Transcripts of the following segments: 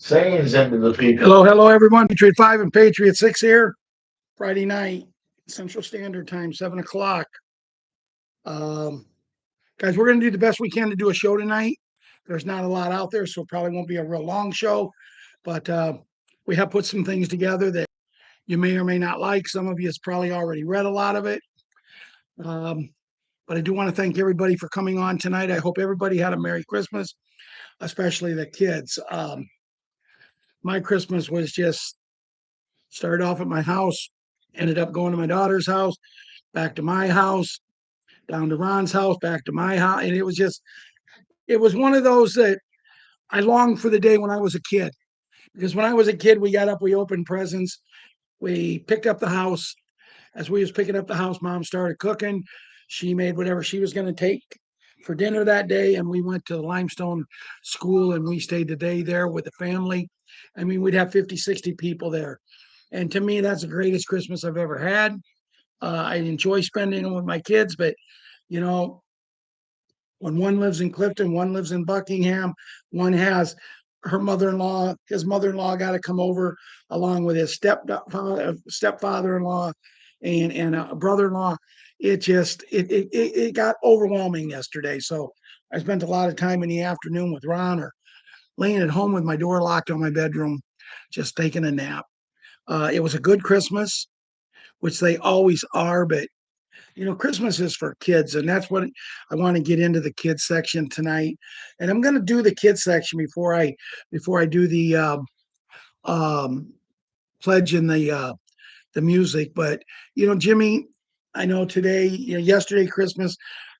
sayings into the people. Hello, everyone. Patriot 5 and Patriot 6 here. Friday night, Central Standard Time, 7 o'clock. Um, Guys, we're going to do the best we can to do a show tonight. There's not a lot out there, so it probably won't be a real long show. But we have put some things together that you may or may not like. Some of you has probably already read a lot of it. But I do want to thank everybody for coming on tonight. I hope everybody had a Merry Christmas, especially the kids. My Christmas was just started off at my house, ended up going to my daughter's house, back to my house, down to Ron's house, back to my house. And it was one of those that I longed for the day when I was a kid. Because when I was a kid, we got up, we opened presents, we picked up the house. As we was picking up the house, Mom started cooking. She made whatever she was going to take for dinner that day. And we went to the Limestone School and we stayed the day there with the family. I mean, we'd have 50, 60 people there. And to me, that's the greatest Christmas I've ever had. I enjoy spending it with my kids, but you know, when one lives in Clifton, one lives in Buckingham, one has her mother-in-law, his mother-in-law got to come over along with his stepfather-in-law and a brother-in-law. It got overwhelming yesterday. So I spent a lot of time in the afternoon with Ron or laying at home with my door locked on my bedroom, just taking a nap. It was a good Christmas, which they always are, but Christmas is for kids, and that's what I want to get into the kids section tonight. And I'm going to do the kids section before I do the um, pledge and the music. But Jimmy, I know today, yesterday Christmas,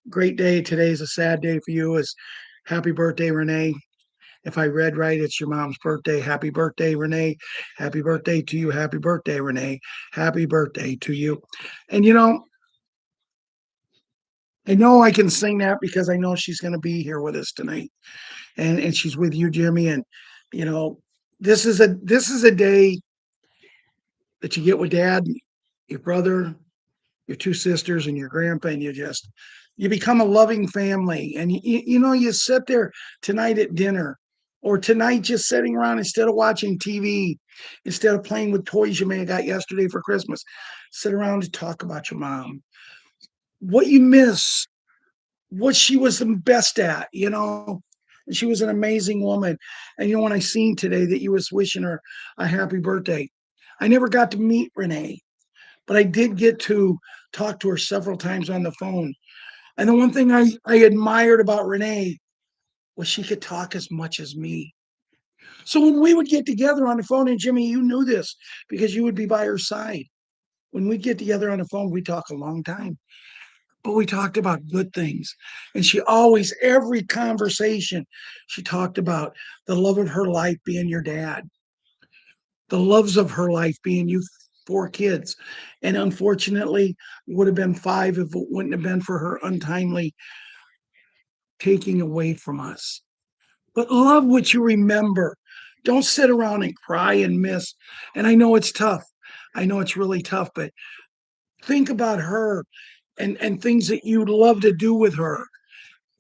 great day. Today is a sad day for you. Is happy birthday, Renee. If I read right, it's your mom's birthday. Happy birthday, Renee. Happy birthday to you. Happy birthday, Renee. Happy birthday to you. And I know I can sing that because I know she's going to be here with us tonight, and she's with you, Jimmy. And you know, this is a day that you get with Dad, your brother, your two sisters, and your grandpa, and you become a loving family. And you sit there tonight at dinner, or tonight just sitting around instead of watching TV, instead of playing with toys you may have got yesterday for Christmas, sit around and talk about your mom, what you miss, what she was the best at, and she was an amazing woman. And when I seen today that you was wishing her a happy birthday, I never got to meet Renee, but I did get to talk to her several times on the phone. And the one thing I admired about Renee was she could talk as much as me. So when we would get together on the phone, and Jimmy, you knew this because you would be by her side. When we get together on the phone, we talk a long time, but we talked about good things. And she always, every conversation, she talked about the love of her life being your dad, the loves of her life being you four kids. And unfortunately, would have been five if it wouldn't have been for her untimely taking away from us. But love what you remember. Don't sit around and cry and miss. And I know it's tough. I know it's really tough, but think about her and things that you'd love to do with her.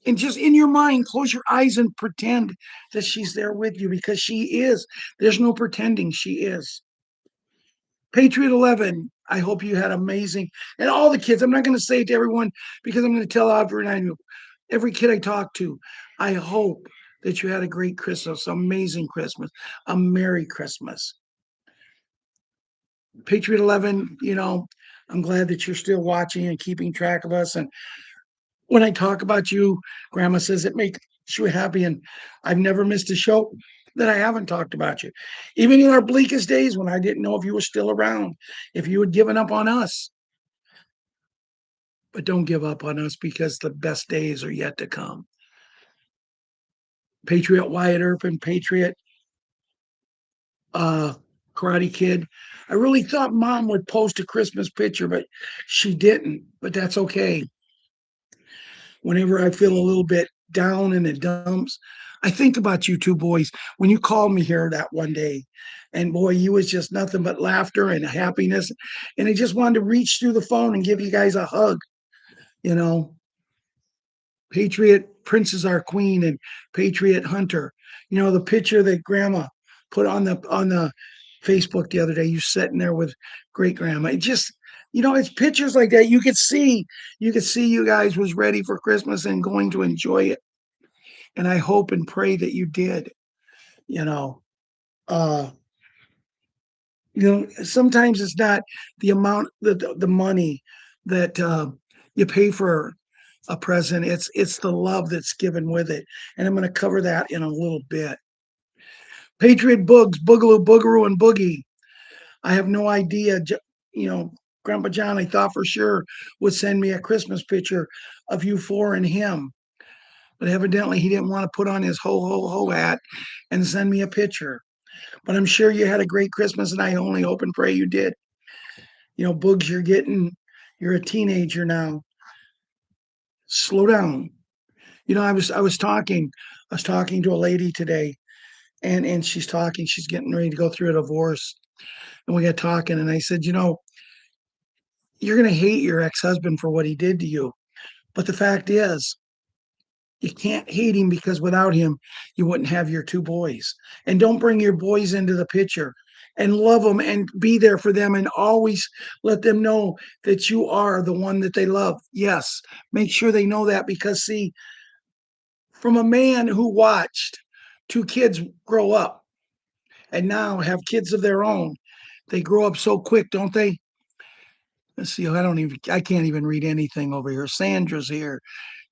And just in your mind, close your eyes and pretend that she's there with you because she is. There's no pretending, she is. Patriot 11, I hope you had amazing. And all the kids, I'm not going to say it to everyone because I'm going to tell every kid I talk to, I hope that you had a great Christmas, amazing Christmas, a Merry Christmas. Patriot 11, I'm glad that you're still watching and keeping track of us. And when I talk about you, Grandma says it makes you happy. And I've never missed a show that I haven't talked about you. Even in our bleakest days when I didn't know if you were still around, if you had given up on us. But don't give up on us because the best days are yet to come. Patriot Wyatt Earp and Patriot Karate Kid. I really thought Mom would post a Christmas picture, but she didn't. But that's okay. Whenever I feel a little bit down in the dumps, I think about you two boys when you called me here that one day. And boy, you was just nothing but laughter and happiness. And I just wanted to reach through the phone and give you guys a hug. Patriot Princess Our Queen and Patriot Hunter. The picture that Grandma put on the Facebook the other day, you sitting there with great grandma. It just, it's pictures like that. You could see you guys was ready for Christmas and going to enjoy it. And I hope and pray that you did, you know. Uh, sometimes it's not the amount, the money that you pay for a present. It's the love that's given with it. And I'm going to cover that in a little bit. Patriot Boogs, Boogaloo, Boogaroo, and Boogie. I have no idea. You know, Grandpa John, I thought for sure would send me a Christmas picture of you four and him. But evidently he didn't want to put on his ho ho ho hat and send me a picture. But I'm sure you had a great Christmas, and I only hope and pray you did. Boogs, you're a teenager now. Slow down. I was talking to a lady today, and she's getting ready to go through a divorce, and we got talking, and I said, you're gonna hate your ex-husband for what he did to you, but the fact is, you can't hate him because without him, you wouldn't have your two boys. And don't bring your boys into the picture. And love them and be there for them and always let them know that you are the one that they love. Yes, make sure they know that because, see, from a man who watched two kids grow up and now have kids of their own, they grow up so quick, don't they? Let's see, I can't even read anything over here. Sandra's here,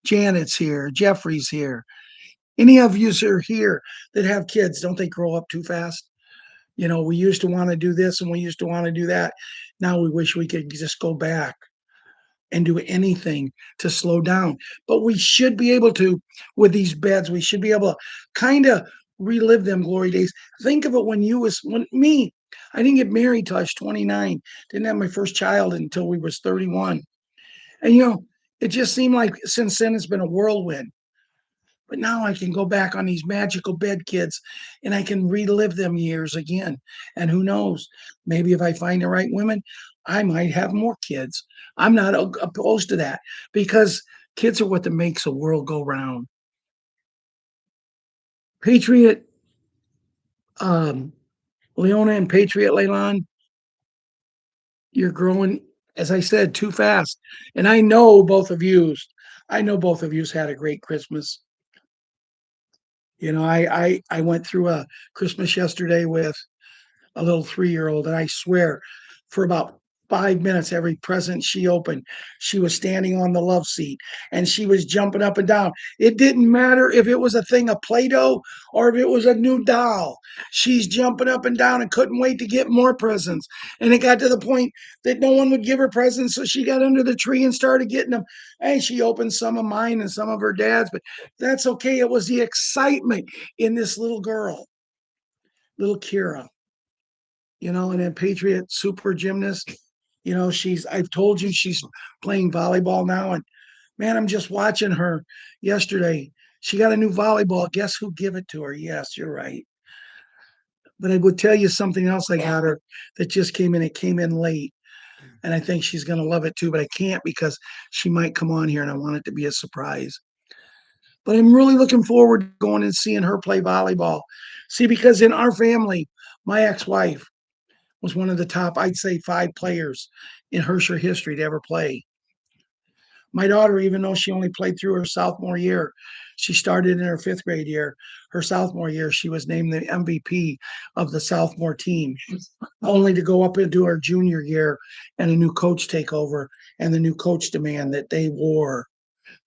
Janet's here, Jeffrey's here. Any of you are here that have kids, don't they grow up too fast? We used to want to do this and we used to want to do that. Now we wish we could just go back and do anything to slow down. But we should be able to, with these beds, we should be able to kind of relive them glory days. Think of it when me, I didn't get married till I was 29, didn't have my first child until we was 31. And it just seemed like since then it's been a whirlwind. But now I can go back on these magical bed kids and I can relive them years again. And who knows, maybe if I find the right women, I might have more kids. I'm not opposed to that because kids are what that makes the world go round. Patriot um, Leona and Patriot Leilon, you're growing, as I said, too fast. And I know both of yous had a great Christmas. I went through a Christmas yesterday with a little 3-year-old, and I swear, for about 5 minutes, every present she opened, she was standing on the love seat and she was jumping up and down. It didn't matter if it was a thing of Play-Doh or if it was a new doll. She's jumping up and down and couldn't wait to get more presents. And it got to the point that no one would give her presents, so she got under the tree and started getting them. And she opened some of mine and some of her dad's, but that's okay. It was the excitement in this little girl, little Kira. And then Patriot super gymnast. I've told you she's playing volleyball now. And man, I'm just watching her yesterday. She got a new volleyball. Guess who gave it to her? Yes, you're right. But I would tell you something else I got her that just came in. It came in late. And I think she's going to love it too. But I can't because she might come on here and I want it to be a surprise. But I'm really looking forward to going and seeing her play volleyball. See, because in our family, my ex wife, was one of the top, I'd say, 5 players in Hersher history to ever play. My daughter, even though she only played through her sophomore year, she started in her 5th grade year. Her sophomore year, she was named the MVP of the sophomore team, only to go up into her junior year and a new coach take over and the new coach demand that they wore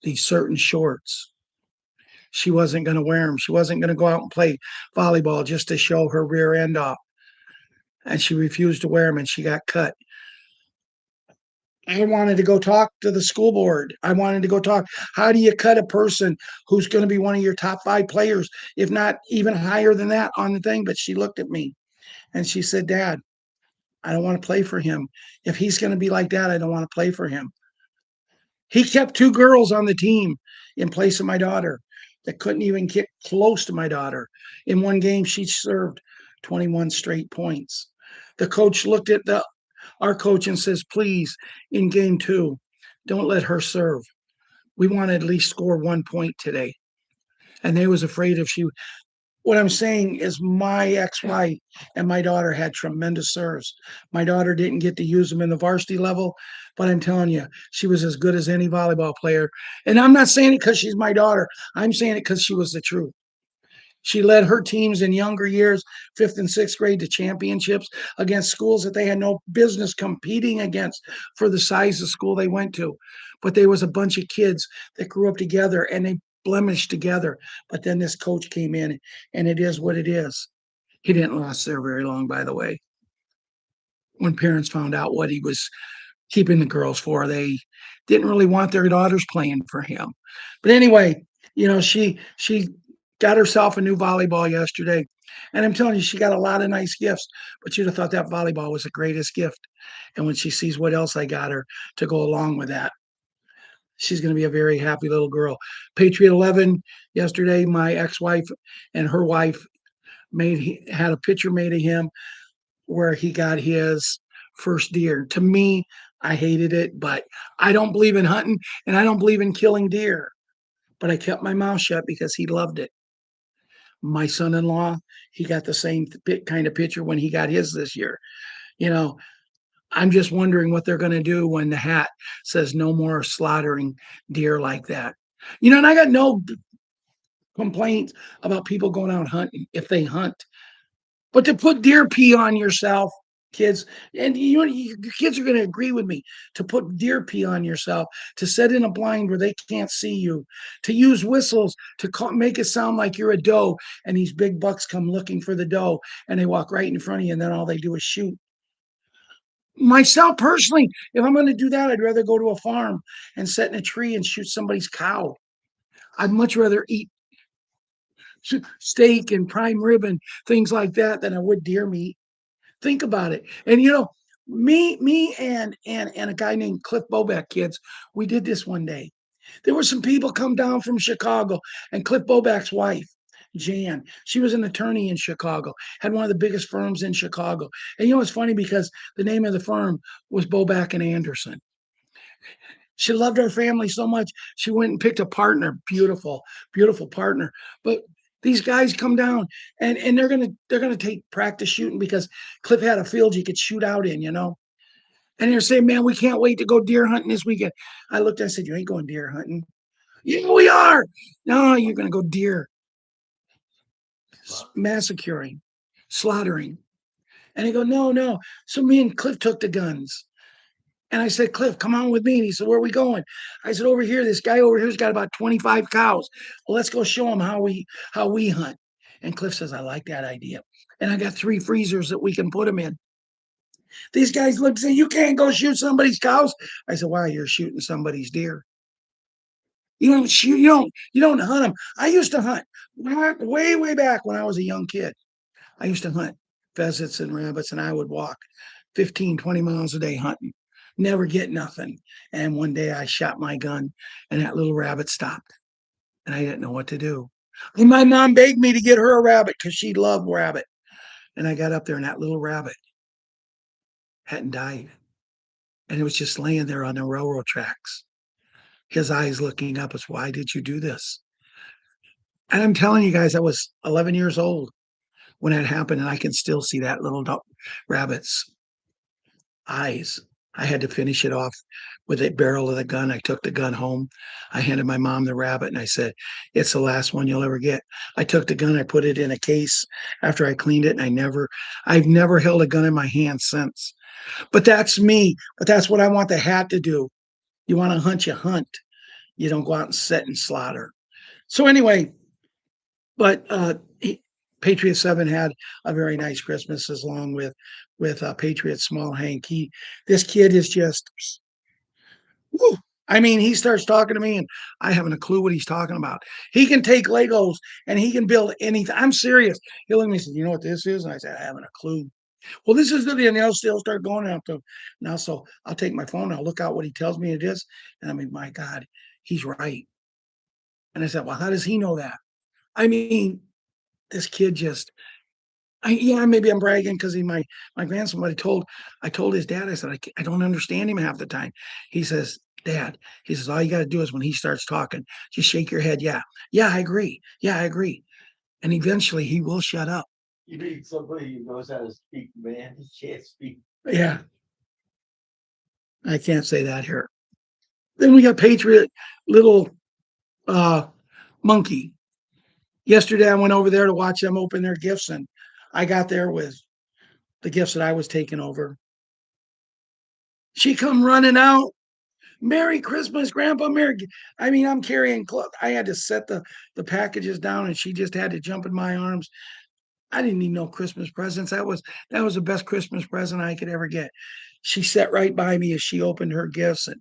these certain shorts. She wasn't going to wear them. She wasn't going to go out and play volleyball just to show her rear end off. And she refused to wear them and she got cut. I wanted to go talk to the school board. I wanted to go talk. How do you cut a person who's going to be one of your top 5 players, if not even higher than that on the thing? But she looked at me and she said, Dad, I don't want to play for him. If he's going to be like that, I don't want to play for him. He kept 2 girls on the team in place of my daughter that couldn't even get close to my daughter. In one game, she served 21 straight points. The coach looked at our coach and says, please, in game 2, don't let her serve. We want to at least score 1 point today. And they was afraid if What I'm saying is my ex-wife and my daughter had tremendous serves. My daughter didn't get to use them in the varsity level, but I'm telling you, she was as good as any volleyball player. And I'm not saying it because she's my daughter. I'm saying it because she was the truth. She led her teams in younger years, fifth and sixth grade, to championships against schools that they had no business competing against for the size of school they went to. But there was a bunch of kids that grew up together and they blemished together. But then this coach came in, and it is what it is. He didn't last there very long, by the way. When parents found out what he was keeping the girls for, they didn't really want their daughters playing for him. But anyway, she got herself a new volleyball yesterday. And I'm telling you, she got a lot of nice gifts, but you'd have thought that volleyball was the greatest gift. And when she sees what else I got her to go along with that, she's going to be a very happy little girl. Patriot 11 yesterday, my ex-wife and her wife had a picture made of him where he got his first deer. To me, I hated it, but I don't believe in hunting and I don't believe in killing deer. But I kept my mouth shut because he loved it. My son-in-law, he got the same kind of picture when he got his this year. You know, I'm just wondering what they're going to do when the hat says no more slaughtering deer like that. And I got no complaints about people going out hunting if they hunt. But to put deer pee on yourself, kids, and your kids are going to agree with me, to put deer pee on yourself, to set in a blind where they can't see you, to use whistles to make it sound like you're a doe, and these big bucks come looking for the doe, and they walk right in front of you, and then all they do is shoot. Myself personally, if I'm going to do that, I'd rather go to a farm and sit in a tree and shoot somebody's cow. I'd much rather eat steak and prime rib and things like that than I would deer meat. Think about it. And me and a guy named Cliff Bobeck, kids, we did this one day. There were some people come down from Chicago, and Cliff Bobeck's wife, Jan, she was an attorney in Chicago, had one of the biggest firms in Chicago. And it's funny because the name of the firm was Bobeck and Anderson. She loved our family so much, she went and picked a partner, beautiful, beautiful partner. But these guys come down and they're gonna take practice shooting because Cliff had a field you could shoot out in. And they're saying, man, we can't wait to go deer hunting this weekend. I looked, I said, you ain't going deer hunting. Yeah, we are. No, you're gonna go deer massacring, slaughtering. And they go, no, no. So me and Cliff took the guns. And I said, Cliff, come on with me. And he said, where are we going? I said, over here. This guy over here's got about 25 cows. Well, let's go show him how we hunt. And Cliff says, I like that idea. And I got 3 freezers that we can put them in. These guys look and say, you can't go shoot somebody's cows. I said, why? You're shooting somebody's deer. You don't shoot, you don't hunt them. I used to hunt way, way back when I was a young kid. I used to hunt pheasants and rabbits, and I would walk 15, 20 miles a day hunting, never get nothing. And one day I shot my gun, and that little rabbit stopped, and I didn't know what to do. And my mom begged me to get her a rabbit because she loved rabbit. And I got up there, and that little rabbit hadn't died. And it was just laying there on the railroad tracks. His eyes looking up as, why did you do this? And I'm telling you guys, I was 11 years old when that happened, and I can still see that little rabbit's eyes. I had to finish it off with the barrel of the gun. I took the gun home. I handed my mom the rabbit and I said, it's the last one you'll ever get. I took the gun, I put it in a case after I cleaned it, and I've never held a gun in my hand since. But that's me. But that's what I want the hat to do. You want to hunt, you hunt. You don't go out and sit and slaughter. So anyway, but Patriot 7 had a very nice Christmas along with Patriot Small Hank. This kid is just, whew. I mean, he starts talking to me and I haven't a clue what he's talking about. He can take Legos and he can build anything. I'm serious. He'll look at me and say, you know what this is? And I said, I haven't a clue. Well, this is the, and they'll still start going out to now. So I'll take my phone, I'll look out what he tells me it is. And I mean, my God, he's right. And I said, well, how does he know that? I mean, this kid just, yeah, maybe I'm bragging because my grandson. But I told his dad. I said I don't understand him half the time. He says, Dad, he says all you got to do is when he starts talking, just shake your head. Yeah, yeah, I agree. Yeah, I agree. and eventually he will shut up. You need somebody who knows how to speak, man. He can't speak. Yeah, I can't say that here. Then we got Patriot little uh monkey. Yesterday I went over there to watch them open their gifts, and I got there with the gifts that I was taking over. She come running out. Merry Christmas, Grandpa. I mean, I'm carrying clothes. I had to set the packages down, and she just had to jump in my arms. I didn't need no Christmas presents. That was the best Christmas present I could ever get. She sat right by me as she opened her gifts, and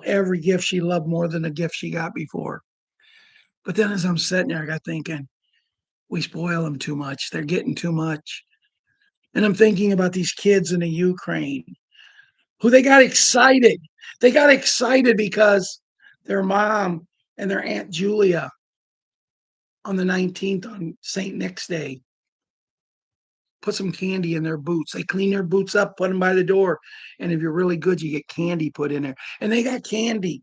every gift she loved more than the gift she got before. But then as I'm sitting there, I got thinking, we spoil them too much. They're getting too much. And I'm thinking about these kids in the Ukraine who they got excited. They got excited because their mom and their Aunt Julia on the 19th on St. Nick's Day put some candy in their boots. They clean their boots up, put them by the door. And if you're really good, you get candy put in there. And they got candy.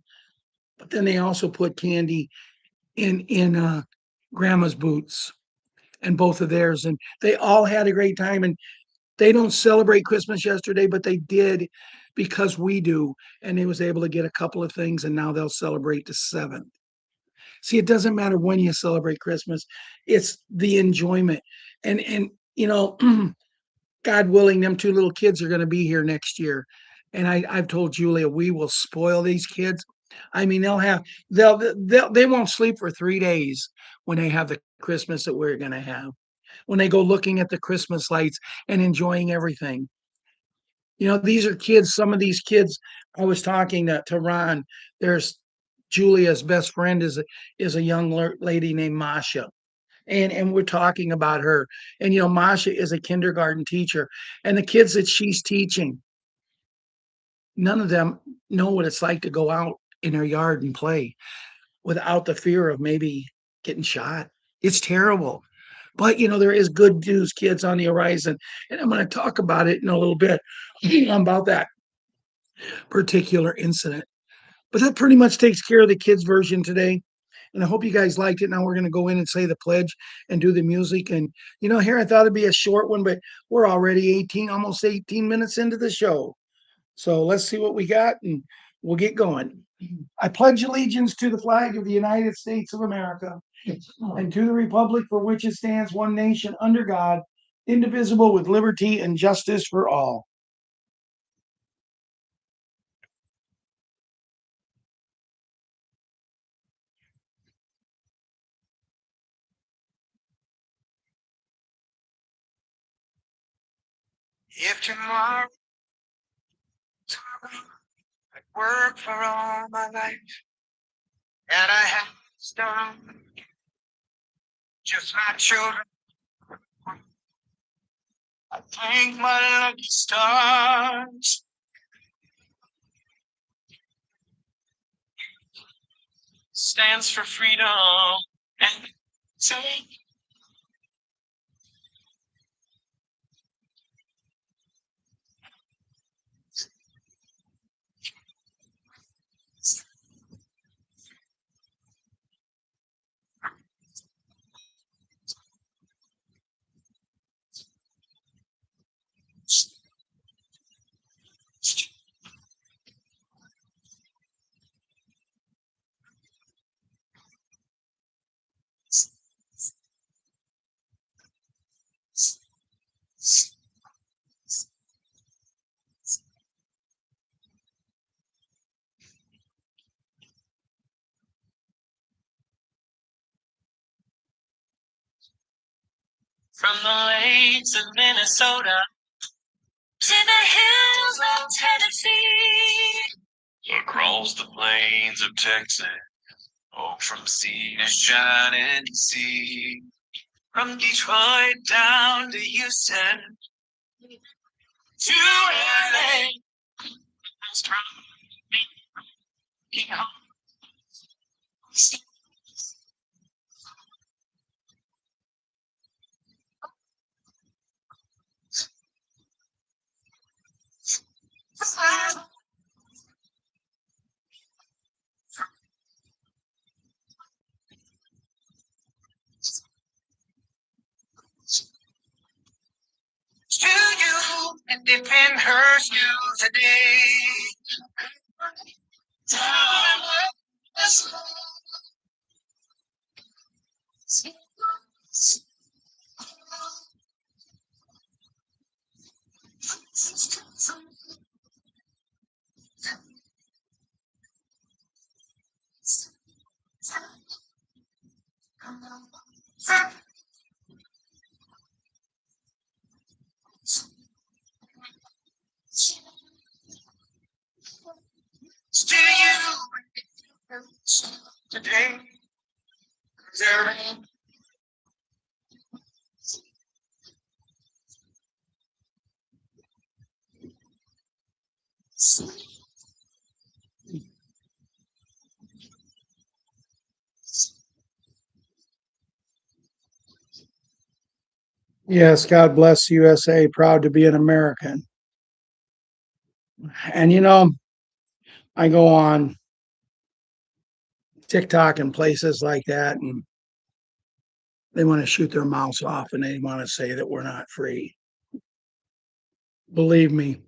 But then they also put candy in grandma's boots and both of theirs. And they all had a great time. And they don't celebrate Christmas yesterday, but they did because we do. And they was able to get a couple of things, and now they'll celebrate the 7th. See, it doesn't matter when you celebrate Christmas, it's the enjoyment. And you know, God willing, them two little kids are going to be here next year. And I've told Julia we will spoil these kids. I mean, they won't sleep for 3 days when they have the Christmas that we're going to have. When they go looking at the Christmas lights and enjoying everything. You know, these are kids. Some of these kids, I was talking to Ron. There's Julia's best friend is a young lady named Masha, and we're talking about her. And you know, Masha is a kindergarten teacher, and the kids that she's teaching, none of them know what it's like to go out in their yard and play without the fear of maybe getting shot. It's terrible. But you know, there is good news, kids, on the horizon. And I'm going to talk about it in a little bit about that particular incident. But that pretty much takes care of the kids' version today. And I hope you guys liked it. Now we're going to go in and say the pledge and do the music. And, you know, here I thought it'd be a short one, but we're already almost 18 minutes into the show. So let's see what we got and we'll get going. I pledge allegiance to the flag of the United States of America and to the republic for which it stands, one nation under God, indivisible, with liberty and justice for all. If tomorrow I work for all my life and I have done just my children, I thank my lucky stars. Stands for freedom and take. From the lakes of Minnesota to the hills of Tennessee, across the plains of Texas, oh, from sea to shining sea, from Detroit down to Houston to LA, from and defend her still today. To you today. Yes, God bless USA. Proud to be an American. And I go on TikTok and places like that, and they want to shoot their mouths off and they want to say that we're not free. Believe me,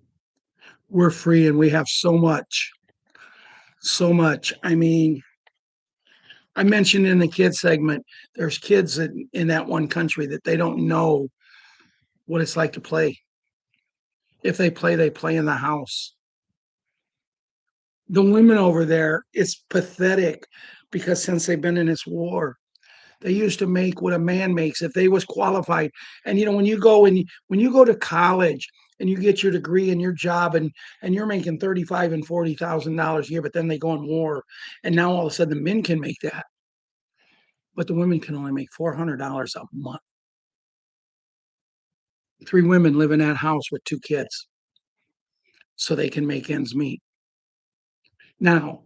we're free and we have so much, so much. I mean, I mentioned in the kids segment, there's kids in that one country that they don't know what it's like to play. If they play in the house. The women over there, it's pathetic because since they've been in this war, they used to make what a man makes if they was qualified. And when when you go to college and you get your degree and your job and you're making 35 and $40,000 a year, but then they go in war, and now all of a sudden the men can make that, but the women can only make $400 a month. 3 women live in that house with 2 kids, so they can make ends meet. Now,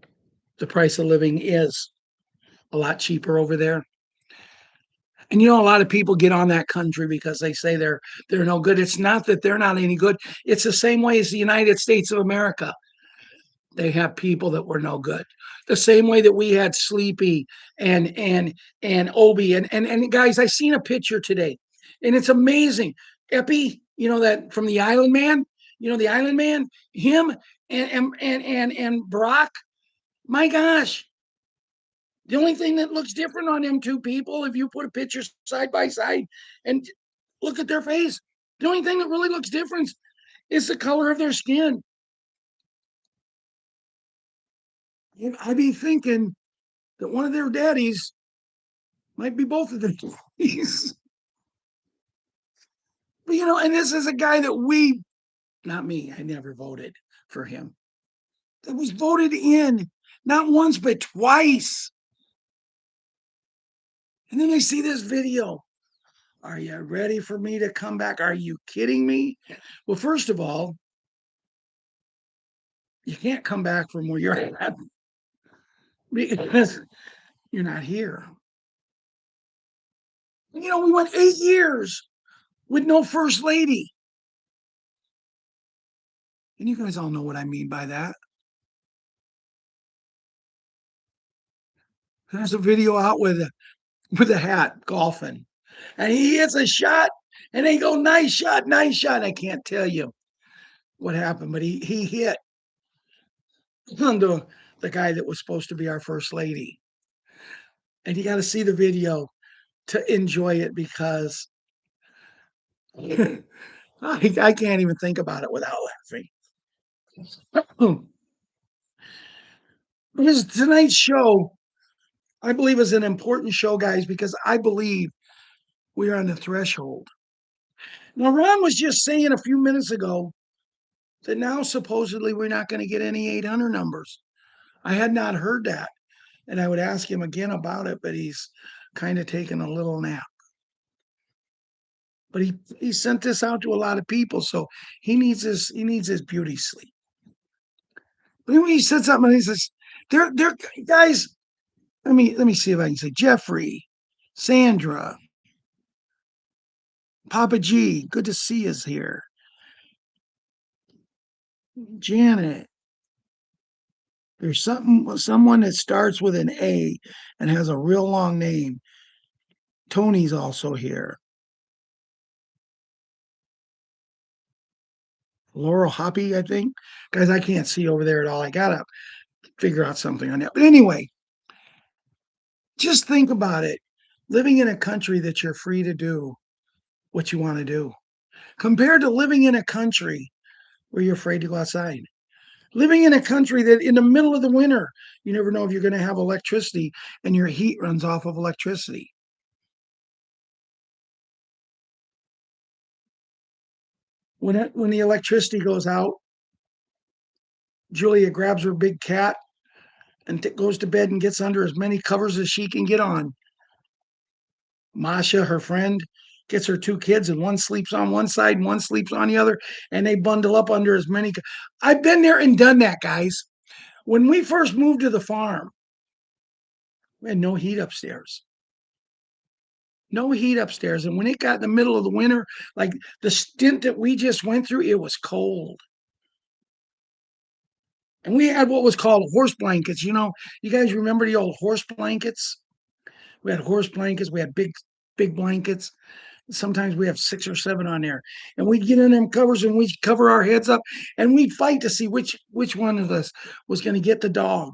the price of living is a lot cheaper over there. And a lot of people get on that country because they say they're no good. It's not that they're not any good. It's the same way as the United States of America. They have people that were no good. The same way that we had Sleepy and Obi and guys, I seen a picture today, and it's amazing. Epi, that from the Island Man, the Island Man, him and Barack. My gosh, the only thing that looks different on them 2 people, if you put a picture side by side and look at their face, the only thing that really looks different is the color of their skin. I'd be thinking that one of their daddies might be both of their daddies. But and this is a guy that not me, I never voted for him. That was voted in not once but twice. And then I see this video. Are you ready for me to come back? Are you kidding me? Well, first of all, you can't come back from where you're at because you're not here. We went 8 years with no first lady. And you guys all know what I mean by that. There's a video out with a hat golfing. And he hits a shot and they go, nice shot, nice shot. I can't tell you what happened, but he hit the guy that was supposed to be our first lady. And you got to see the video to enjoy it because I can't even think about it without laughing. Because tonight's show, I believe, is an important show, guys, because I believe we are on the threshold. Now, Ron was just saying a few minutes ago that now supposedly we're not going to get any 800 numbers. I had not heard that. And I would ask him again about it, but he's kind of taking a little nap. But he sent this out to a lot of people, so he needs his beauty sleep. But anyway, he said something, and he says, "They're guys." Let me see if I can say Jeffrey, Sandra, Papa G. Good to see us here. Janet. There's someone that starts with an A and has a real long name. Tony's also here. Laurel Hoppy, I think. Guys, I can't see over there at all. I gotta figure out something on that. But anyway, just think about it. Living in a country that you're free to do what you want to do, compared to living in a country where you're afraid to go outside. Living in a country that in the middle of the winter, you never know if you're going to have electricity and your heat runs off of electricity. When the electricity goes out, Julia grabs her big cat and goes to bed and gets under as many covers as she can get on. Masha, her friend, gets her two kids, and one sleeps on one side and one sleeps on the other, and they bundle up under as many. I've been there and done that, guys. When we first moved to the farm, we had no heat upstairs. No heat upstairs. And when it got in the middle of the winter, like the stint that we just went through, it was cold. And we had what was called horse blankets. You guys remember the old horse blankets? We had horse blankets. We had big blankets. Sometimes we have 6 or 7 on there, and we'd get in them covers and we'd cover our heads up, and we'd fight to see which one of us was going to get the dog.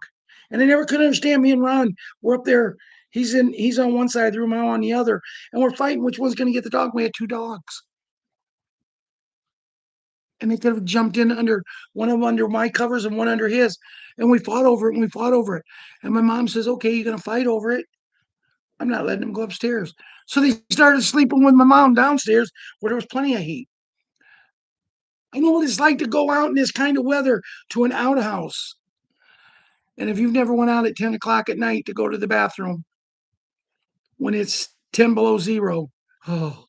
And I never could understand. Me and Ron were up there. He's on one side of the room, I'm on the other, and we're fighting which one's going to get the dog. We had 2 dogs, and they could have jumped in under one of them under my covers and one under his, and we fought over it and we fought over it. And my mom says, "Okay, you're going to fight over it. I'm not letting them go upstairs." So they started sleeping with my mom downstairs where there was plenty of heat. I know what it's like to go out in this kind of weather to an outhouse. And if you've never went out at 10 o'clock at night to go to the bathroom when it's 10 below zero, oh,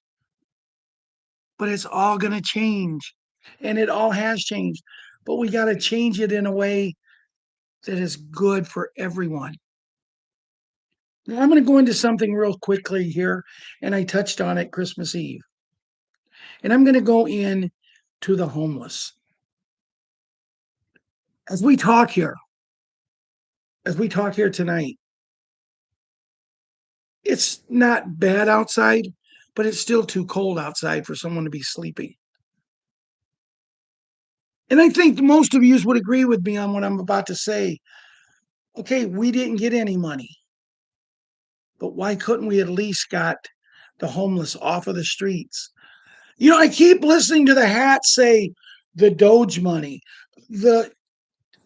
but it's all going to change. And it all has changed. But we got to change it in a way that is good for everyone. Now, I'm going to go into something real quickly here, and I touched on it Christmas Eve. And I'm going to go in to the homeless. As we talk here, tonight, it's not bad outside, but it's still too cold outside for someone to be sleeping. And I think most of you would agree with me on what I'm about to say. Okay, we didn't get any money, but why couldn't we at least got the homeless off of the streets? I keep listening to the hat say the Doge money, the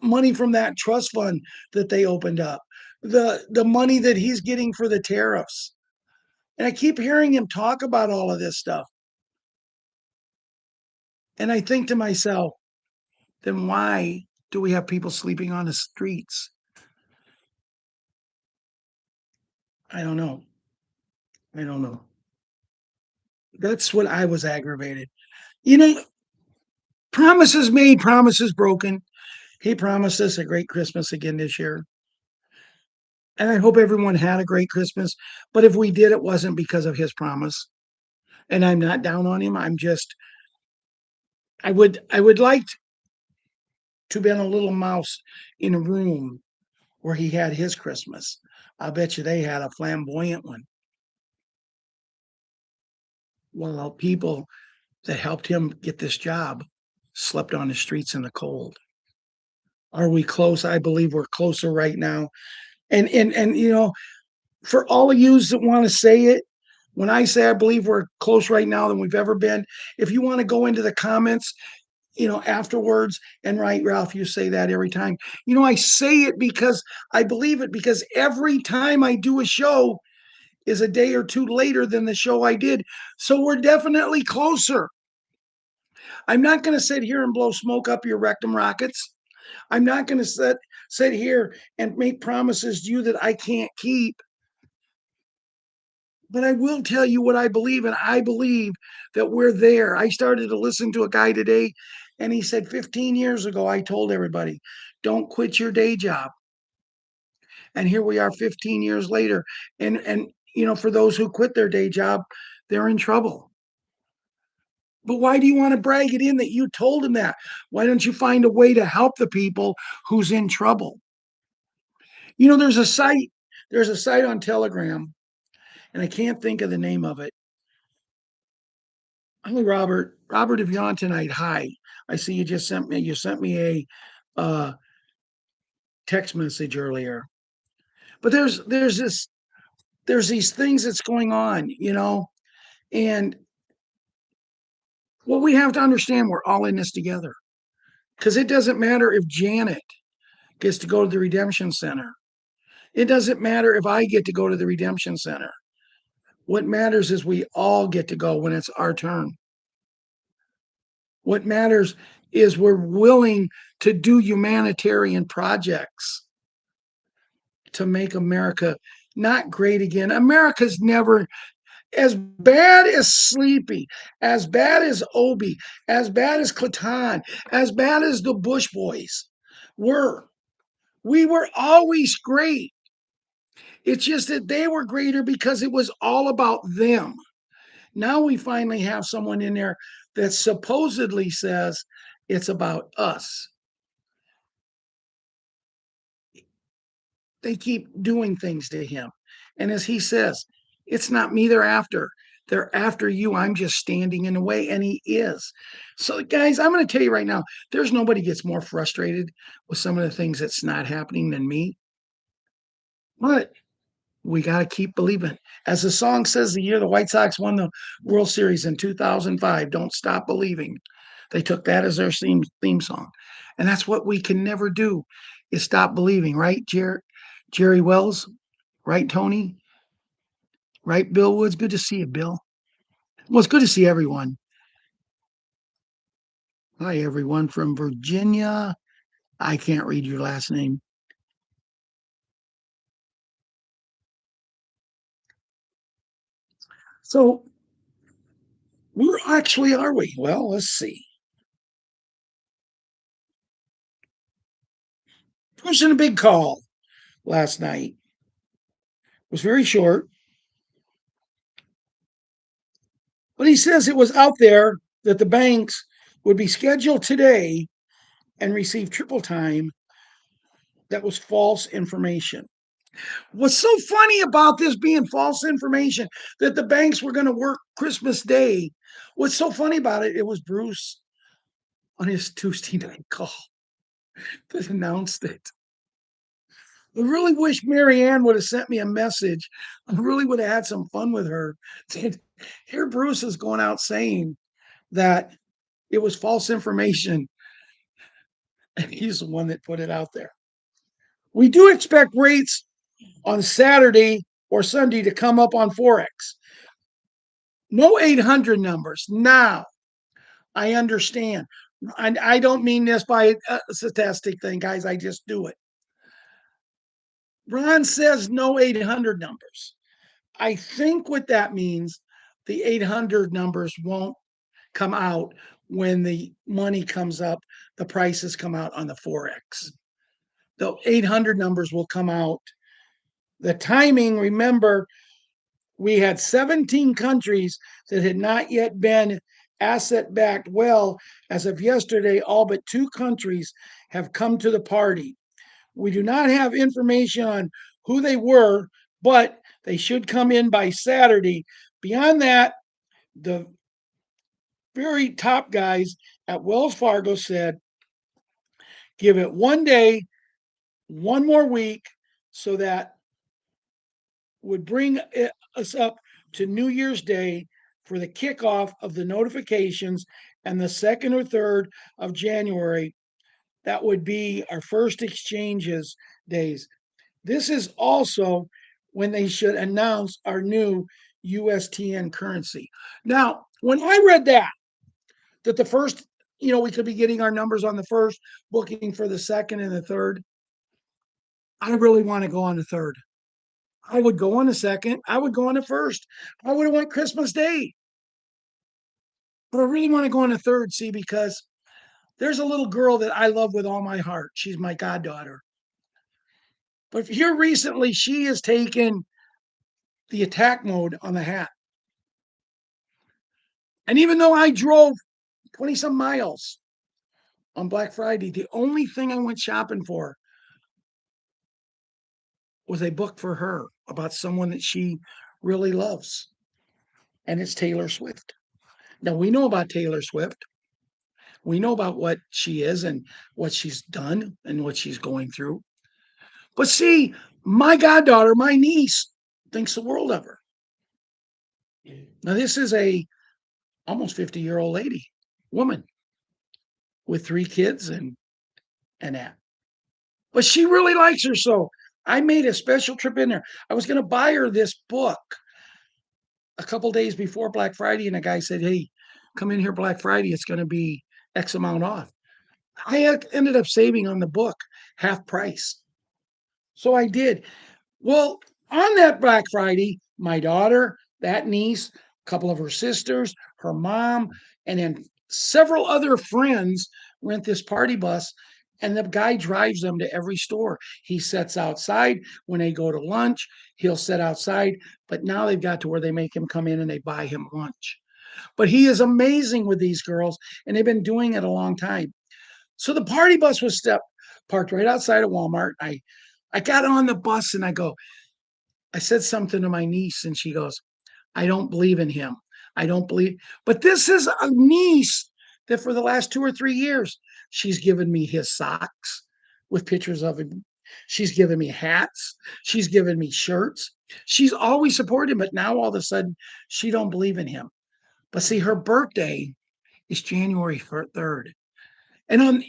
money from that trust fund that they opened up, the money that he's getting for the tariffs. And I keep hearing him talk about all of this stuff. And I think to myself, then why do we have people sleeping on the streets? I don't know. That's what I was aggravated. You know, promises made, promises broken. He promised us a great Christmas again this year. And I hope everyone had a great Christmas. But if we did, it wasn't because of his promise. And I'm not down on him. I would like to been a little mouse in a room where he had his Christmas. I bet you they had a flamboyant one. While people that helped him get this job slept on the streets in the cold. Are we close? I believe we're closer right now. And for all of yous that want to say it, when I say I believe we're close right now than we've ever been, if you want to go into the comments, afterwards and write, Ralph, you say that every time. I say it because I believe it, because every time I do a show is a day or two later than the show I did. So we're definitely closer. I'm not going to sit here and blow smoke up your rectum rockets. I'm not going to sit here and make promises to you that I can't keep. But I will tell you what I believe, and I believe that we're there. I started to listen to a guy today, and he said 15 years ago, I told everybody, don't quit your day job. And here we are 15 years later. And for those who quit their day job, they're in trouble. But why do you want to brag it in that you told him that? Why don't you find a way to help the people who's in trouble? There's a site on Telegram, and I can't think of the name of it. Hey, Robert. Robert, if you're on tonight, hi. I see you sent me a text message earlier. But there's these things that's going on, and what we have to understand, we're all in this together. Because it doesn't matter if Janet gets to go to the redemption center. It doesn't matter if I get to go to the redemption center. What matters is we all get to go when it's our turn. What matters is we're willing to do humanitarian projects to make America not great again. America's never, as bad as Sleepy, as bad as Obi, as bad as Clinton, as bad as the Bush boys were. We were always great. It's just that they were greater because it was all about them. Now we finally have someone in there that supposedly says it's about us. They keep doing things to him. And as he says, it's not me they're after. They're after you. I'm just standing in the way. And he is. So, guys, I'm going to tell you right now, there's nobody gets more frustrated with some of the things that's not happening than me. But we got to keep believing. As the song says, the year the White Sox won the World Series in 2005, don't stop believing. They took that as their theme song. And that's what we can never do is stop believing, right, Jerry Wells? Right, Tony? Right, Bill Woods? Good to see you, Bill. Well, it's good to see everyone. Hi, everyone from Virginia. I can't read your last name. So, where actually are we? Well, let's see. Pushing a big call last night. It was very short, but he says it was out there that the banks would be scheduled today and receive triple time. That was false information. What's so funny about this being false information that the banks were going to work Christmas Day? What's so funny about it? It was Bruce on his Tuesday night call that announced it. I really wish Marianne would have sent me a message. I really would have had some fun with her. Here, Bruce is going out saying that it was false information, and he's the one that put it out there. We do expect rates on Saturday or Sunday to come up on Forex. No 800 numbers. Now, I understand. I don't mean this by a statistic thing, guys. I just do it. Ron says no 800 numbers. I think what that means, the 800 numbers won't come out when the money comes up, the prices come out on the Forex. The 800 numbers will come out. The timing, remember, we had 17 countries that had not yet been asset backed. Well, as of yesterday, all but 2 countries have come to the party. We do not have information on who they were, but they should come in by Saturday. Beyond that, the very top guys at Wells Fargo said, give it one day, one more week, so that would bring us up to New Year's Day for the kickoff of the notifications, and the 2nd or 3rd of January. That would be our first exchanges days. This is also when they should announce our new USTN currency. Now, when I read that the first, we could be getting our numbers on the first, booking for the 2nd and the 3rd, I really want to go on the 3rd. I would go on the 2nd. I would go on the 1st. I would have went Christmas Day. But I really want to go on the 3rd, see, because there's a little girl that I love with all my heart. She's my goddaughter. But here recently, she has taken the attack mode on the hat. And even though I drove 20 some miles on Black Friday, the only thing I went shopping for was a book for her about someone that she really loves. And it's Taylor Swift. Now we know about Taylor Swift. We know about what she is and what she's done and what she's going through. But see, my goddaughter, my niece, thinks the world of her. Now this is a almost 50-year-old lady, woman with 3 kids and that. But she really likes her, so I made a special trip in there. I was going to buy her this book a couple days before Black Friday, and a guy said, "Hey, come in here Black Friday. It's going to be X amount off." I ended up saving on the book half price. So I did. Well, on that Black Friday, my daughter, that niece, a couple of her sisters, her mom, and then several other friends rent this party bus. And the guy drives them to every store. He sits outside when they go to lunch. He'll sit outside. But now they've got to where they make him come in and they buy him lunch. But he is amazing with these girls, and they've been doing it a long time. So the party bus was parked right outside of Walmart. I got on the bus and I said something to my niece, and she goes, "I don't believe in him. I don't believe." But this is a niece that for the last 2 or 3 years, she's given me his socks with pictures of him. She's given me hats. She's given me shirts. She's always supported him, but now all of a sudden, she don't believe in him. But see, her birthday is January 3rd. And on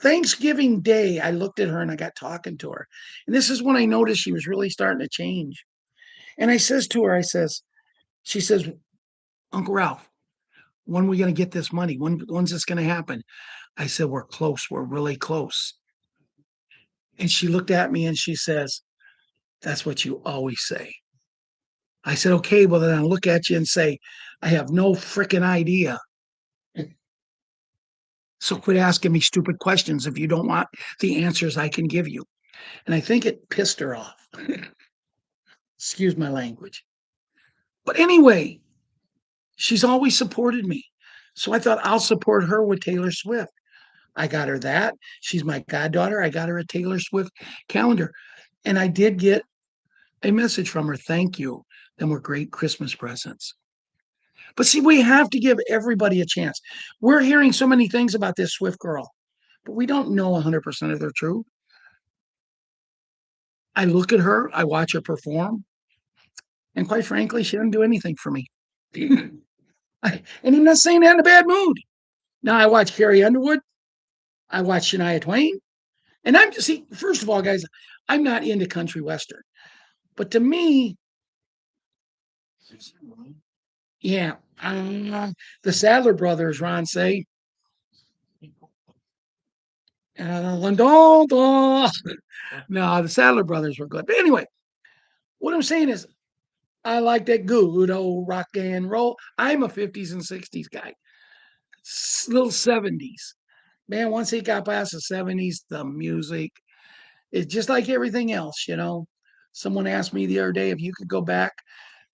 Thanksgiving Day, I looked at her and I got talking to her. And this is when I noticed she was really starting to change. And I says to her, she says, "Uncle Ralph, when are we going to get this money? When's this going to happen?" I said, "We're close. We're really close." And she looked at me and she says, "That's what you always say." I said, "Okay, well, then I'll look at you and say, I have no freaking idea. So quit asking me stupid questions if you don't want the answers I can give you." And I think it pissed her off. Excuse my language. But anyway, she's always supported me. So I thought I'll support her with Taylor Swift. I got her that. She's my goddaughter. I got her a Taylor Swift calendar. And I did get a message from her. Thank you. Them were great Christmas presents. But see, we have to give everybody a chance. We're hearing so many things about this Swift girl, but we don't know 100% if they're true. I look at her, I watch her perform, and quite frankly, she doesn't do anything for me. And I'm not saying that in a bad mood. Now, I watch Carrie Underwood, I watch Shania Twain, and first of all, guys, I'm not into country western. But to me, yeah, the Sadler brothers, Ron say, no, the Sadler brothers were good. But anyway, what I'm saying is, I like that good old rock and roll. I'm a 50s and 60s guy, little 70s. Man, once he got past the 70s, the music is just like everything else. Someone asked me the other day if you could go back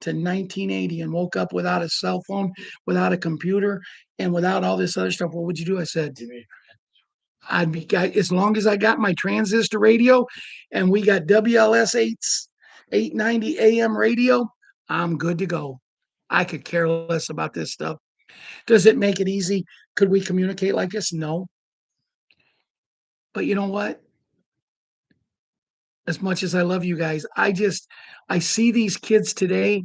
to 1980 and woke up without a cell phone, without a computer, and without all this other stuff, what would you do? I said, I'd be, as long as I got my transistor radio and we got WLS 890 AM radio, I'm good to go. I could care less about this stuff. Does it make it easy? Could we communicate like this? No. But you know what? As much as I love you guys, I see these kids today.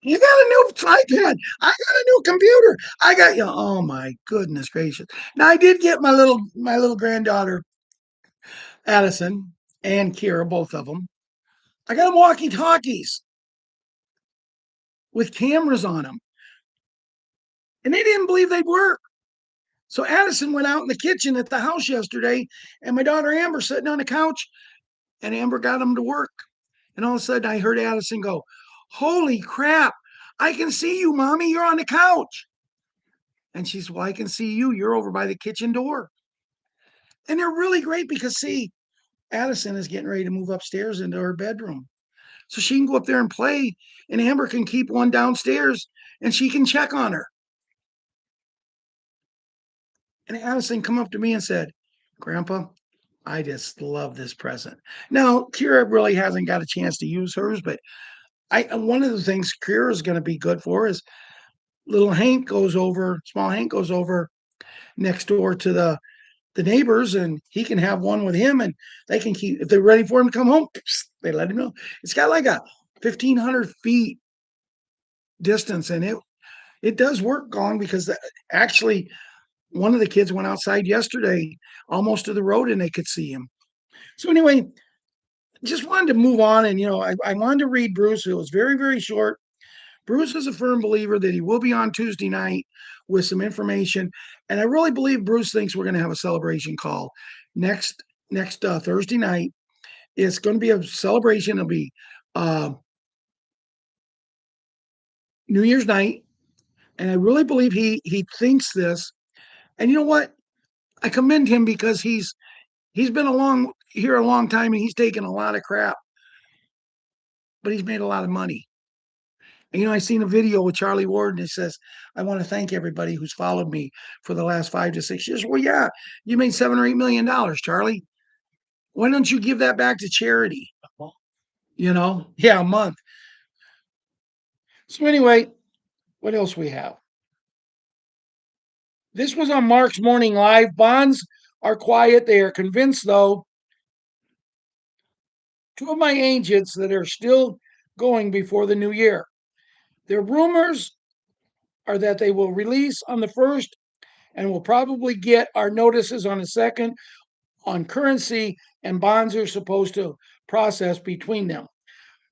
You got a new iPad. I got a new computer. I got you. Oh my goodness gracious. Now I did get my little granddaughter, Addison and Kira, both of them. I got them walkie-talkies with cameras on them. And they didn't believe they'd work. So Addison went out in the kitchen at the house yesterday, and my daughter Amber sitting on the couch, and Amber got them to work. And all of a sudden, I heard Addison go, "Holy crap, I can see you, Mommy. You're on the couch." And she's, "Well, I can see you. You're over by the kitchen door." And they're really great because, see, Addison is getting ready to move upstairs into her bedroom. So she can go up there and play, and Amber can keep one downstairs, and she can check on her. And Addison come up to me and said, "Grandpa, I just love this present." Now, Kira really hasn't got a chance to use hers, but one of the things Kira is going to be good for is little Hank goes over, small Hank goes over next door to the neighbors, and he can have one with him, and they can keep, if they're ready for him to come home, they let him know. It's got like a 1,500 feet distance, and it does work, Gong, because actually one of the kids went outside yesterday almost to the road and they could see him. So anyway, just wanted to move on, and I wanted to read Bruce. It was very, very short. Bruce is a firm believer that he will be on Tuesday night with some information, and I really believe Bruce thinks we're going to have a celebration call next Thursday night. It's going to be a celebration. It'll be uh, New Year's night, and I really believe he thinks this. And you know what? I commend him because he's been along here a long time, and he's taken a lot of crap, but he's made a lot of money. And, I seen a video with Charlie Ward, and it says, "I want to thank everybody who's followed me for the last 5 to 6 years." Well, yeah, you made $7 or $8 million, Charlie. Why don't you give that back to charity? Yeah, a month. So anyway, what else we have? This was on Mark's Morning Live. Bonds are quiet. They are convinced, though. Two of my agents that are still going before the new year. Their rumors are that they will release on the 1st, and we'll probably get our notices on the 2nd on currency, and bonds are supposed to process between them.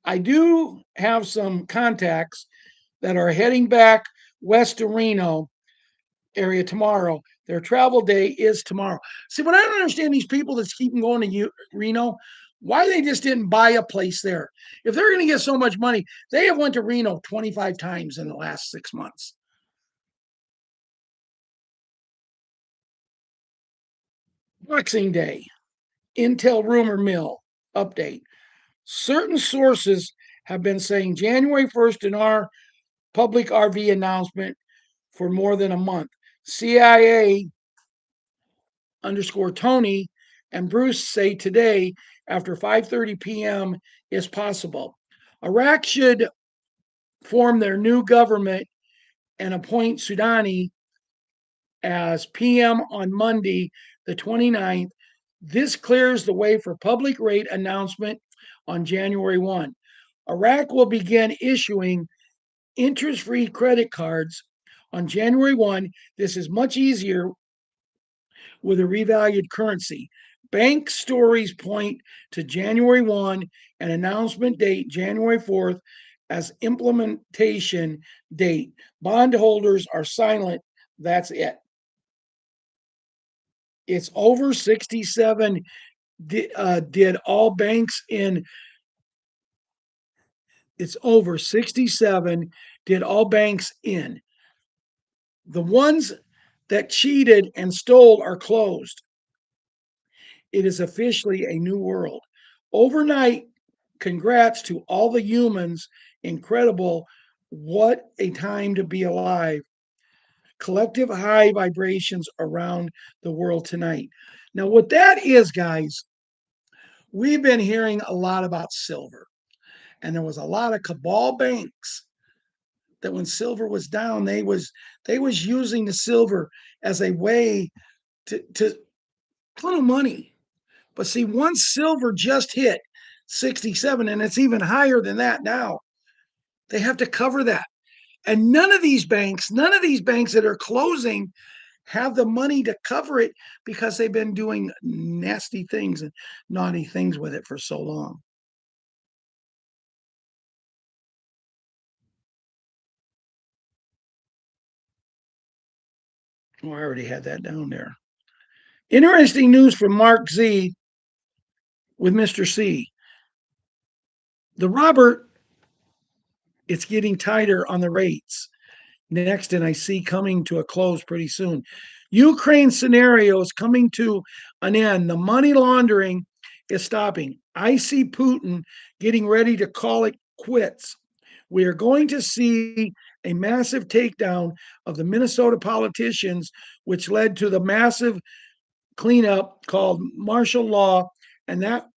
I do have some contacts that are heading back west to Reno area tomorrow. Their travel day is tomorrow. See, what I don't understand, these people that's keeping going to Reno, why they just didn't buy a place there. If they're going to get so much money, they have went to Reno 25 times in the last 6 months. Boxing Day, Intel rumor mill update. Certain sources have been saying January 1st in our public RV announcement for more than a month. CIA underscore Tony and Bruce say today after 5:30 p.m. is possible. Iraq should form their new government and appoint Sudani as PM on Monday, the 29th. This clears the way for public rate announcement on January 1. Iraq will begin issuing interest-free credit cards on January 1. This is much easier with a revalued currency. Bank stories point to January 1 and announcement date January 4th as implementation date. Bondholders are silent. That's it. It's over 67. Did all banks in it's over 67. Did all banks in? The ones that cheated and stole are closed. It is officially a new world. Overnight, congrats to all the humans. Incredible. What a time to be alive. Collective high vibrations around the world tonight. Now, what that is, guys, we've been hearing a lot about silver, and there was a lot of cabal banks that when silver was down, they was using the silver as a way to funnel money. But see, once silver just hit 67, and it's even higher than that now, they have to cover that. And none of these banks that are closing have the money to cover it because they've been doing nasty things and naughty things with it for so long. Oh, I already had that down there. Interesting news from Mark Z with Mr. C. The Robert, it's getting tighter on the rates. Next, and I see coming to a close pretty soon. Ukraine scenario is coming to an end. The money laundering is stopping. I see Putin getting ready to call it quits. We are going to see a massive takedown of the Minnesota politicians, which led to the massive cleanup called martial law, and that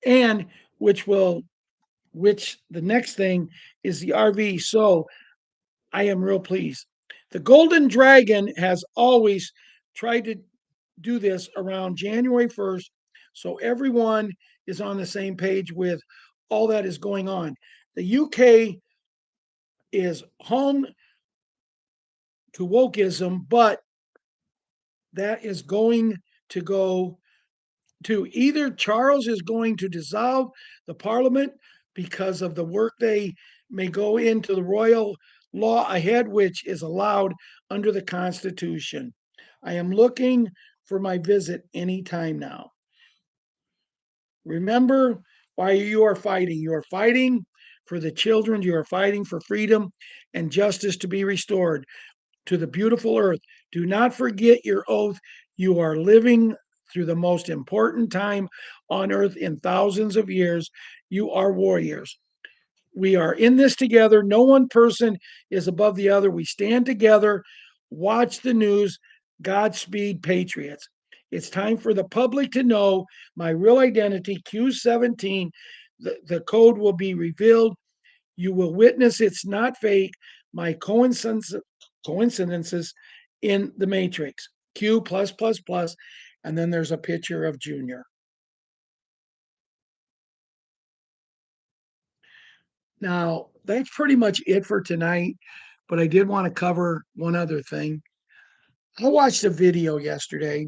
and which the next thing is the RV. So I am real pleased. The Golden Dragon has always tried to do this around January 1st, so everyone is on the same page with all that is going on. The UK is home to wokeism, but that is going to go to either Charles is going to dissolve the parliament because of the work they may go into the royal law ahead, which is allowed under the Constitution. I am looking for my visit anytime now. Remember why you are fighting. You are fighting for the children, you are fighting for freedom and justice to be restored to the beautiful earth. Do not forget your oath. You are living through the most important time on earth in thousands of years. You are warriors. We are in this together. No one person is above the other. We stand together. Watch the news. Godspeed, Patriots. It's time for the public to know my real identity, Q17. The code will be revealed. You will witness it's not fake. My coincidences in the matrix. Q plus plus plus. And then there's a picture of Junior. Now, that's pretty much it for tonight, but I did want to cover one other thing. I watched a video yesterday,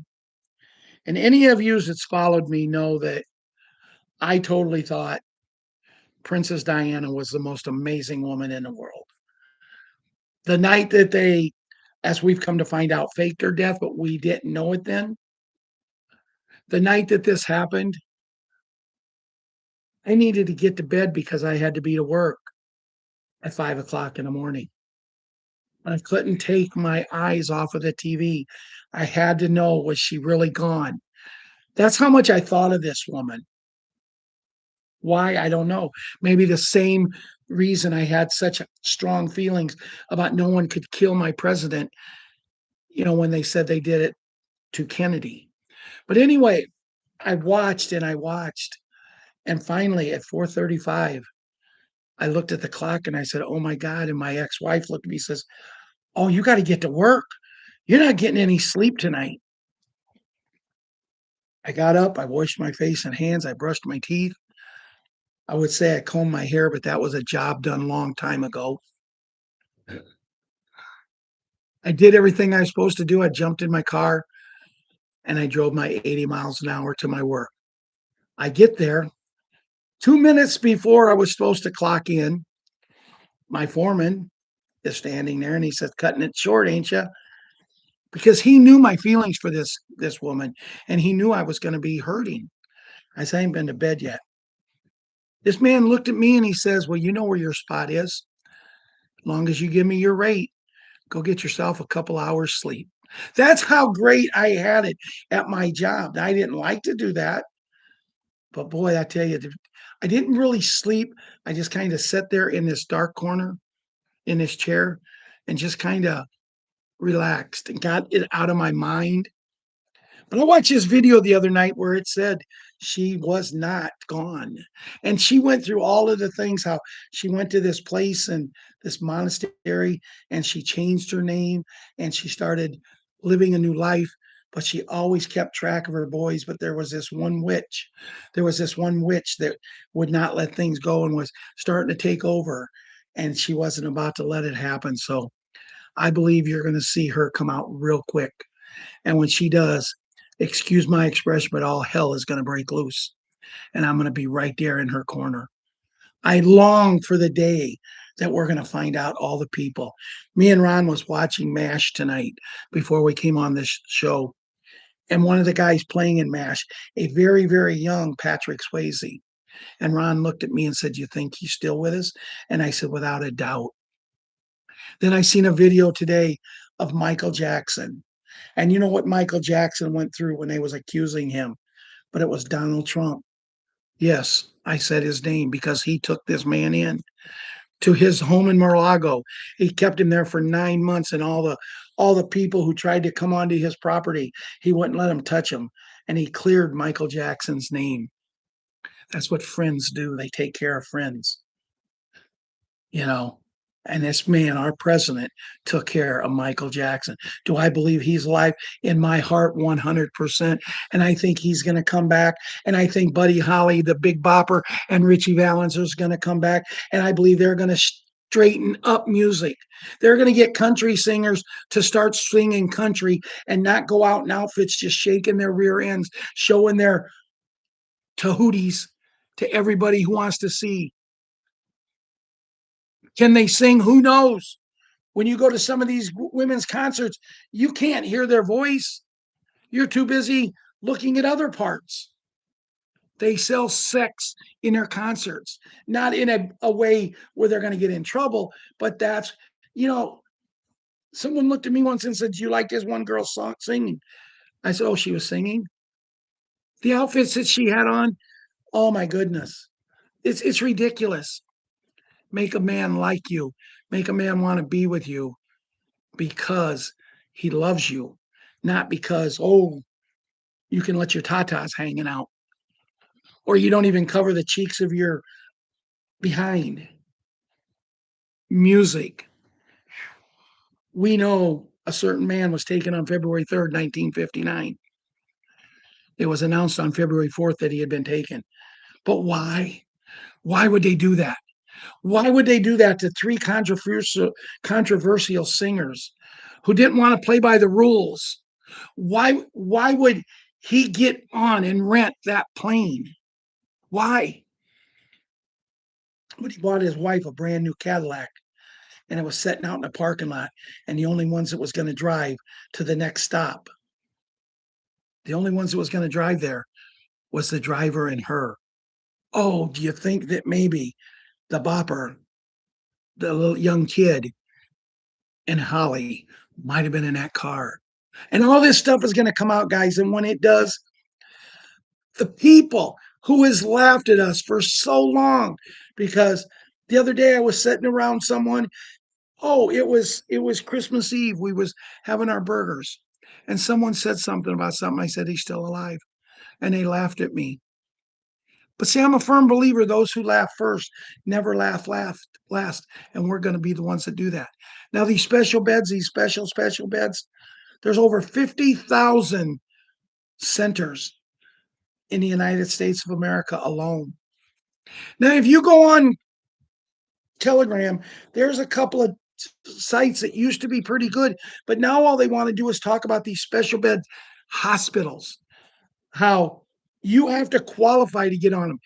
and any of you that's followed me know that I totally thought Princess Diana was the most amazing woman in the world. The night that they, as we've come to find out, faked her death, but we didn't know it then. The night that this happened, I needed to get to bed because I had to be to work at 5 o'clock in the morning. I couldn't take my eyes off of the TV. I had to know, was she really gone? That's how much I thought of this woman. Why? I don't know. Maybe the same reason I had such strong feelings about no one could kill my president, when they said they did it to Kennedy. But anyway, I watched and I watched. And finally at 4:35, I looked at the clock and I said, "Oh my God." And my ex-wife looked at me and says, "Oh, you got to get to work. You're not getting any sleep tonight." I got up, I washed my face and hands, I brushed my teeth. I would say I combed my hair, but that was a job done a long time ago. I did everything I was supposed to do. I jumped in my car and I drove my 80 miles an hour to my work. I get there 2 minutes before I was supposed to clock in. My foreman is standing there and he says, "Cutting it short, ain't you?" Because he knew my feelings for this woman and he knew I was going to be hurting. I said, "I ain't been to bed yet." This man looked at me and he says, "Well, you know where your spot is. As long as you give me your rate, go get yourself a couple hours sleep." That's how great I had it at my job. I didn't like to do that, but boy, I tell you, I didn't really sleep. I just kind of sat there in this dark corner in this chair and just kind of relaxed and got it out of my mind. But I watched this video the other night where it said she was not gone. And she went through all of the things, how she went to this place and this monastery and she changed her name and she started living a new life. But she always kept track of her boys. But there was this one witch. There was this one witch that would not let things go and was starting to take over. And she wasn't about to let it happen. So I believe you're going to see her come out real quick. And when she does, excuse my expression, but all hell is going to break loose. And I'm going to be right there in her corner. I long for the day that we're going to find out all the people. Me and Ron was watching MASH tonight before we came on this show. And one of the guys playing in MASH, a very, very young Patrick Swayze. And Ron looked at me and said, "You think he's still with us?" And I said, "Without a doubt." Then I seen a video today of Michael Jackson. And you know what Michael Jackson went through when they was accusing him? But it was Donald Trump. Yes, I said his name because he took this man in to his home in Mar-a-Lago. He kept him there for 9 months, and all the people who tried to come onto his property, he wouldn't let them touch him. And he cleared Michael Jackson's name. That's what friends do. They take care of friends, you know. And this man, our president, took care of Michael Jackson. Do I believe he's alive? In my heart, 100%. And I think he's going to come back. And I think Buddy Holly, the Big Bopper, and Richie Valens is going to come back. And I believe they're going to straighten up music. They're going to get country singers to start singing country and not go out in outfits just shaking their rear ends, showing their tahooties to everybody who wants to see. Can they sing? Who knows? When you go to some of these women's concerts, you can't hear their voice. You're too busy looking at other parts. They sell sex in their concerts, not in a way where they're going to get in trouble, but that's, someone looked at me once and said, "Do you like this one girl song singing?" I said, "Oh, she was singing." The outfits that she had on, oh my goodness. It's ridiculous. Make a man like you, make a man want to be with you because he loves you, not because, oh, you can let your tatas hanging out or you don't even cover the cheeks of your behind. Music. We know a certain man was taken on February 3rd, 1959. It was announced on February 4th that he had been taken. But why? Why would they do that? Why would they do that to three controversial singers who didn't want to play by the rules? Why would he get on and rent that plane? Why? But he bought his wife a brand new Cadillac and it was sitting out in the parking lot, and the only ones that was going to drive to the next stop, the only ones that was going to drive there was the driver and her. Oh, do you think that maybe the bopper, the little young kid, and Holly might have been in that car? And all this stuff is going to come out, guys. And when it does, the people who has laughed at us for so long, because the other day I was sitting around someone. Oh, it was Christmas Eve. We was having our burgers, and someone said something about something. I said he's still alive, and they laughed at me. But see, I'm a firm believer those who laugh first never laugh last, and we're going to be the ones that do that. Now, these special beds, these special beds, there's over 50,000 centers in the United States of America alone. Now, if you go on Telegram, there's a couple of sites that used to be pretty good, but now all they want to do is talk about these special bed hospitals, how you have to qualify to get on them.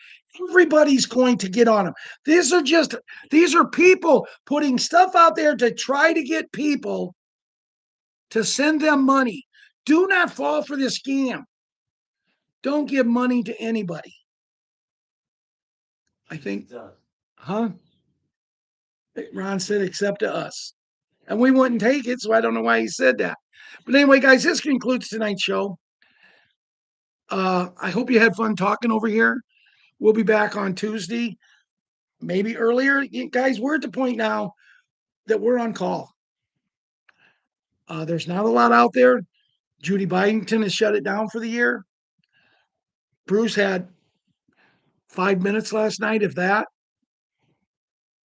Everybody's going to get on them. These are people putting stuff out there to try to get people to send them money. Do not fall for this scam. Don't give money to anybody. I think, huh? Ron said, except to us. And we wouldn't take it, so I don't know why he said that. But anyway, guys, this concludes tonight's show. I hope you had fun talking over here. We'll be back on Tuesday, maybe earlier. Guys, we're at the point now that we're on call. There's not a lot out there. Judy Byington has shut it down for the year. Bruce had 5 minutes last night, if that.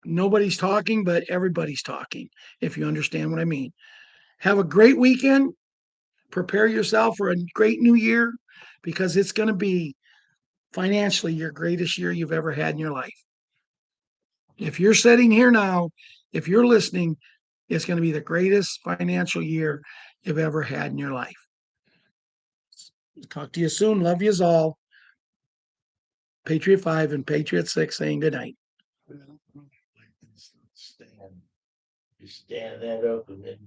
Nobody's talking, but everybody's talking, if you understand what I mean. Have a great weekend. Prepare yourself for a great new year because it's going to be financially your greatest year you've ever had in your life. If you're sitting here now, if you're listening, it's going to be the greatest financial year you've ever had in your life. Talk to you soon. Love yous all. Patriot 5 and Patriot 6 saying good night. You stand that up and then